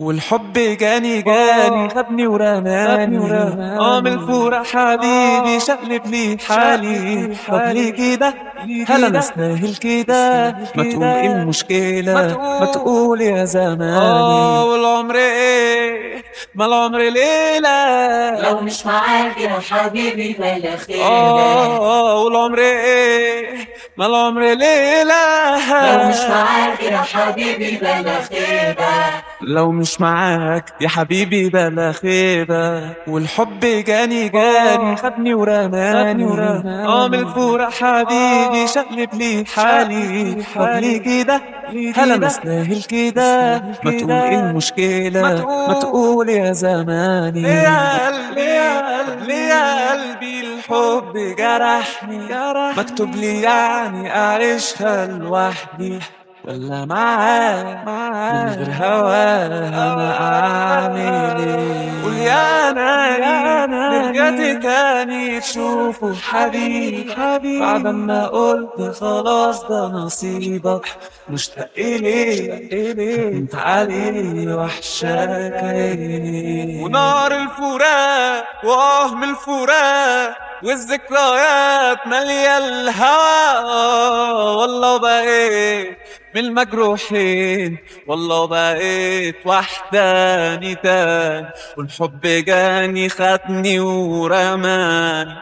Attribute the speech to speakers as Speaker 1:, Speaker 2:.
Speaker 1: والحب جاني خدني ورماني من الفورة حبيبي شقلب لي حالي. طب ليه كده؟ هل انا استاهل كده؟ ما تقول ايه المشكلة؟ ما تقول يا زماني. والعمر ايه؟ ما العمر ليلة
Speaker 2: لو مش معاك يا حبيبي بلا خير.
Speaker 1: والعمر ايه؟ ما العمر ليلة
Speaker 2: لو مش معاك يا حبيبي بلا خير.
Speaker 1: لو مش معاك يا حبيبي بلا خيبة. والحب جاني خدني ورماني من الفورة حبيبي شقلب لي حالي. طب ليه كده؟ هل انا استاهل كده؟ ما تقول ايه المشكلة؟ ما تقول يا زماني. ليه يا قلبي؟ ليه يا قلبي الحب جرحني؟ مكتوب لي يعني اعيشها لوحدي ولا معاك؟ من غير هواها انا اعمل ايه؟ قول يا ناني رجعت تاني تشوفه حبيب بعد ما قلت خلاص ده نصيبك. مشتاق إليه انت عليه وحشاك عيني. ونار الفراق وهم الفراق والذكريات مالية الهوى. والله بقيت من المجروحين، والله بقيت وحداني تاني. والحب جاني خدني ورماني